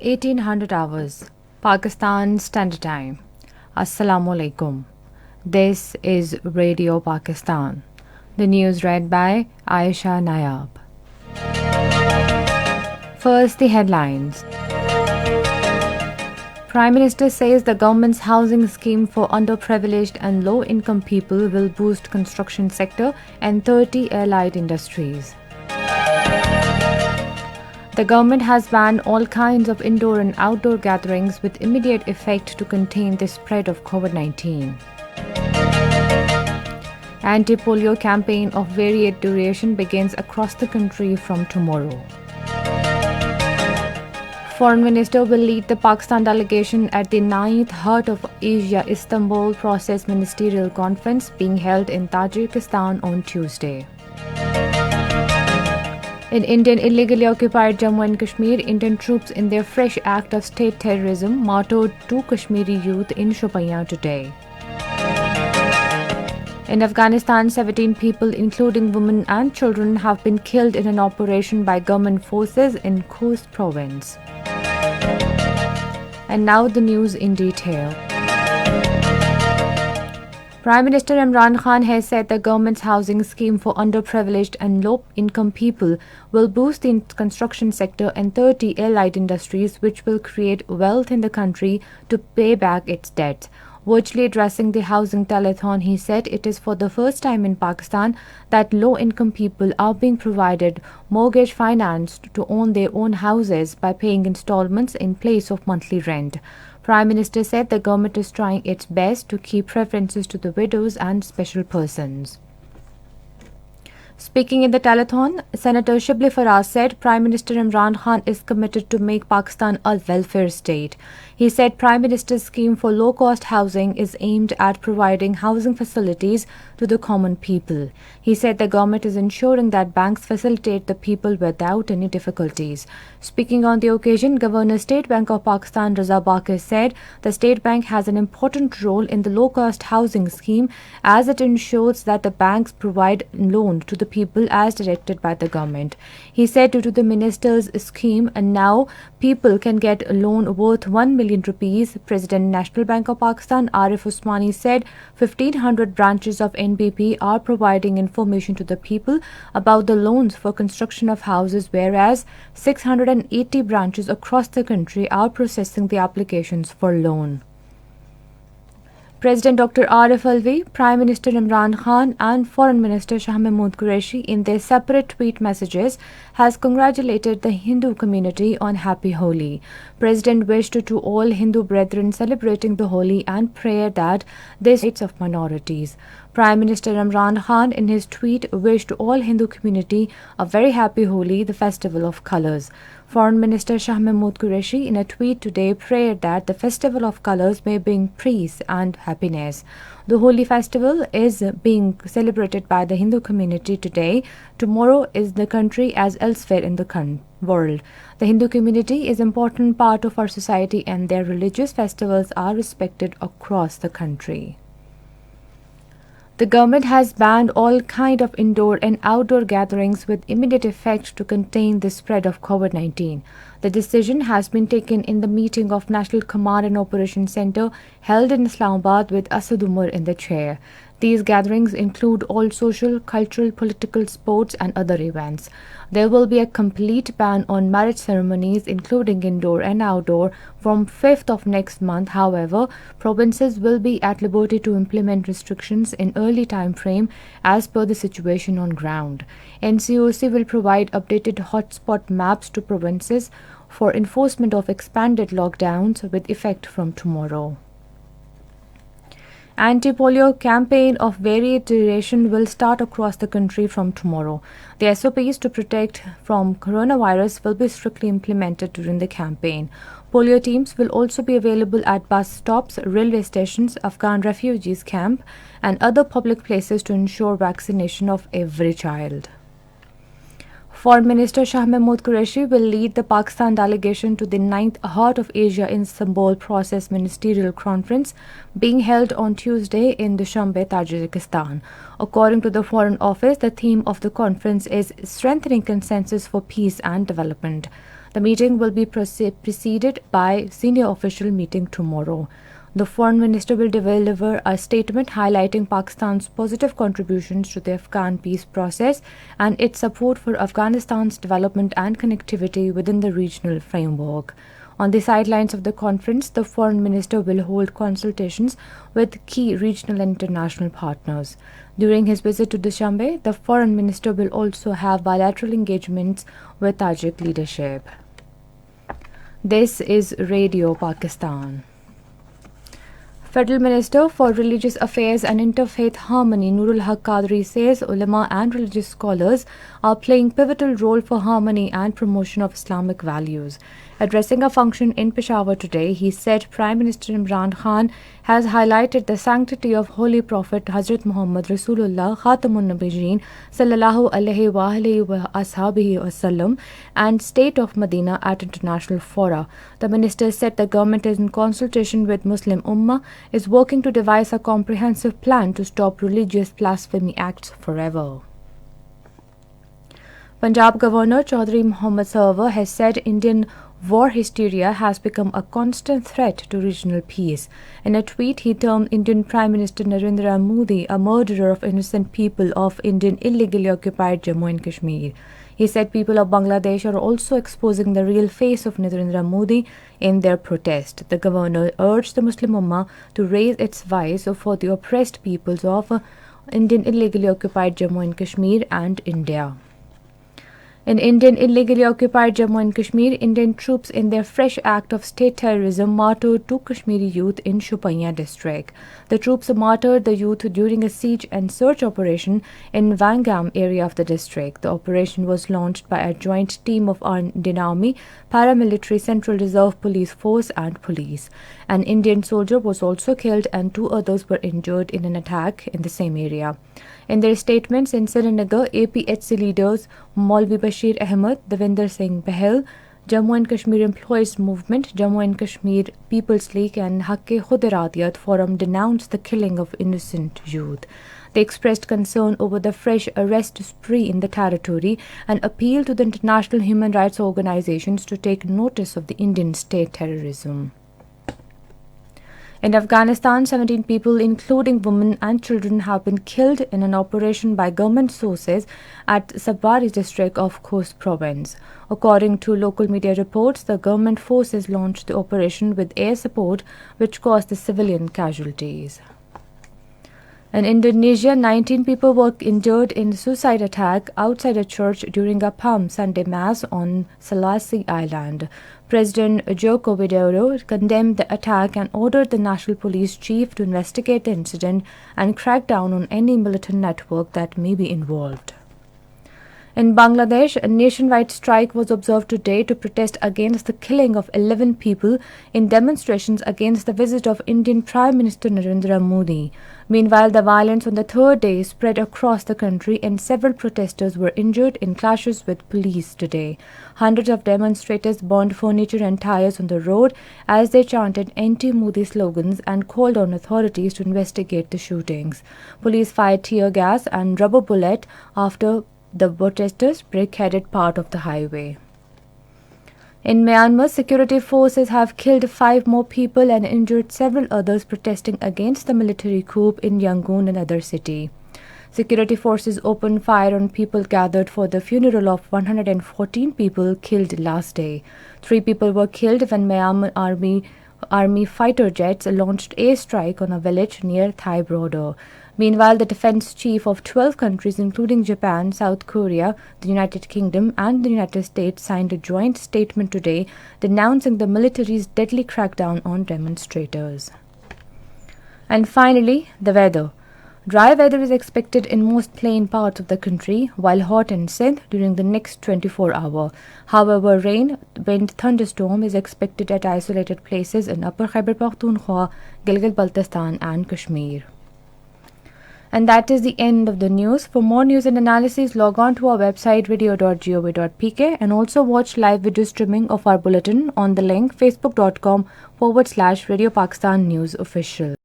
1800 hours, Pakistan Standard Time. Assalamu alaikum. This is Radio Pakistan. The news read by Aisha Nayab. First, the headlines. Prime Minister says the government's housing scheme for underprivileged and low-income people will boost construction sector and 30 allied industries. The government has banned all kinds of indoor and outdoor gatherings with immediate effect to contain the spread of COVID-19. Anti-polio campaign of varied duration begins across the country from tomorrow. Foreign Minister will lead the Pakistan delegation at the 9th Heart of Asia Istanbul Process Ministerial Conference being held in Tajikistan on Tuesday. In Indian illegally occupied Jammu and Kashmir, Indian troops in their fresh act of state terrorism martyred 2 Kashmiri youth in Shopian today. In Afghanistan, 17 people, including women and children, have been killed in an operation by government forces in Khost province. And now the news in detail. Prime Minister Imran Khan has said the government's housing scheme for underprivileged and low-income people will boost the construction sector and 30 allied industries, which will create wealth in the country to pay back its debts. Virtually addressing the housing telethon, he said it is for the first time in Pakistan that low-income people are being provided mortgage finance to own their own houses by paying installments in place of monthly rent. Prime Minister said the government is trying its best to keep preferences to the widows and special persons. Speaking in the telethon, Senator Shibli Faraz said Prime Minister Imran Khan is committed to make Pakistan a welfare state. He said Prime Minister's scheme for low-cost housing is aimed at providing housing facilities to the common people. He said the government is ensuring that banks facilitate the people without any difficulties. Speaking on the occasion, Governor State Bank of Pakistan Raza Bakir said the State Bank has an important role in the low-cost housing scheme as it ensures that the banks provide loan to the people as directed by the government. He said due to the minister's scheme, and now people can get a loan worth 1 million rupees. President National Bank of Pakistan Arif Usmani said 1500 branches of NBP are providing information to the people about the loans for construction of houses, whereas 680 branches across the country are processing the applications for loan. President Dr. Arif Alvi, Prime Minister Imran Khan and Foreign Minister Shah Mahmood Qureshi in their separate tweet messages has congratulated the Hindu community on Happy Holi. President wished to all Hindu brethren celebrating the Holi and prayer that this rights of minorities. Prime Minister Imran Khan in his tweet wished all Hindu community a very happy Holi, the festival of colors. Foreign Minister Shah Mahmood Qureshi in a tweet today prayed that the festival of colors may bring peace and happiness. The Holi festival is being celebrated by the Hindu community today. Tomorrow is the country as elsewhere in the world. The Hindu community is an important part of our society and their religious festivals are respected across the country. The government has banned all kinds of indoor and outdoor gatherings with immediate effect to contain the spread of COVID-19. The decision has been taken in the meeting of National Command and Operations Centre held in Islamabad with Asad Umar in the chair. These gatherings include all social, cultural, political, sports and other events. There will be a complete ban on marriage ceremonies, including indoor and outdoor, from 5th of next month. However, provinces will be at liberty to implement restrictions in early time frame as per the situation on ground. NCOC will provide updated hotspot maps to provinces for enforcement of expanded lockdowns with effect from tomorrow. Anti-polio campaign of varied duration will start across the country from tomorrow. The SOPs to protect from coronavirus will be strictly implemented during the campaign. Polio teams will also be available at bus stops, railway stations, Afghan refugees camp, and other public places to ensure vaccination of every child. Foreign Minister Shah Mahmood Qureshi will lead the Pakistan delegation to the 9th Heart of Asia Istanbul Process Ministerial Conference being held on Tuesday in Dushanbe, Tajikistan. According to the Foreign Office, the theme of the conference is Strengthening Consensus for Peace and Development. The meeting will be preceded by senior official meeting tomorrow. The foreign minister will deliver a statement highlighting Pakistan's positive contributions to the Afghan peace process and its support for Afghanistan's development and connectivity within the regional framework. On the sidelines of the conference, the foreign minister will hold consultations with key regional and international partners. During his visit to Dushanbe, the foreign minister will also have bilateral engagements with Tajik leadership. This is Radio Pakistan. Federal Minister for Religious Affairs and Interfaith Harmony Nurul Haq Qadri says ulama and religious scholars are playing pivotal role for harmony and promotion of Islamic values. Addressing a function in Peshawar today, he said Prime Minister Imran Khan has highlighted the sanctity of Holy Prophet Hazrat Muhammad Rasulullah Khatamun Nabiyyin sallallahu alaihi wa ashabihi wasallam and state of Medina at international fora. The minister said the government is in consultation with Muslim Ummah is working to devise a comprehensive plan to stop religious blasphemy acts forever. Punjab Governor Chaudhry Mohammad Sarwar has said Indian war hysteria has become a constant threat to regional peace. In a tweet, he termed Indian Prime Minister Narendra Modi a murderer of innocent people of Indian illegally occupied Jammu and Kashmir. He said people of Bangladesh are also exposing the real face of Narendra Modi in their protest. The governor urged the Muslim Ummah to raise its voice for the oppressed peoples of Indian illegally occupied Jammu and Kashmir and India. In Indian illegally occupied Jammu and Kashmir, Indian troops in their fresh act of state terrorism martyred two Kashmiri youth in Shopaiya district. The troops martyred the youth during a siege and search operation in Vangam area of the district. The operation was launched by a joint team of Indian Army, paramilitary Central Reserve Police Force and police. An Indian soldier was also killed and two others were injured in an attack in the same area. In their statements in Srinagar, APHC leaders Maulvi Bashir Ahmed, Devinder Singh Bahel, Jammu and Kashmir Employees Movement, Jammu and Kashmir People's League and Haq-e-Khud-e-Radiyat Forum denounced the killing of innocent youth. They expressed concern over the fresh arrest spree in the territory and appealed to the international human rights organizations to take notice of the Indian state terrorism. In Afghanistan, 17 people, including women and children, have been killed in an operation by government sources at Sabari district of Khost province. According to local media reports, the government forces launched the operation with air support, which caused the civilian casualties. In Indonesia, 19 people were injured in a suicide attack outside a church during a Palm Sunday Mass on Sulawesi Island. President Joko Widodo condemned the attack and ordered the National Police Chief to investigate the incident and crack down on any militant network that may be involved. In Bangladesh, a nationwide strike was observed today to protest against the killing of 11 people in demonstrations against the visit of Indian Prime Minister Narendra Modi. Meanwhile, the violence on the third day spread across the country and several protesters were injured in clashes with police today. Hundreds of demonstrators burned furniture and tires on the road as they chanted anti-Modi slogans and called on authorities to investigate the shootings. Police fired tear gas and rubber bullets after the protesters blockaded part of the highway. In Myanmar, security forces have killed 5 more people and injured several others protesting against the military coup in Yangon, another city. Security forces opened fire on people gathered for the funeral of 114 people killed last day. 3 people were killed when Myanmar Army fighter jets launched airstrike on a village near Thai border. Meanwhile, the defense chief of 12 countries, including Japan, South Korea, the United Kingdom, and the United States, signed a joint statement today denouncing the military's deadly crackdown on demonstrators. And finally, the weather. Dry weather is expected in most plain parts of the country, while hot in Sindh during the next 24 hours. However, rain, wind, thunderstorm is expected at isolated places in Upper Khyber Pakhtunkhwa, Gilgit-Baltistan, and Kashmir. And that is the end of the news. For more news and analysis, log on to our website radio.gov.pk and also watch live video streaming of our bulletin on the link facebook.com/Radio Pakistan News Official.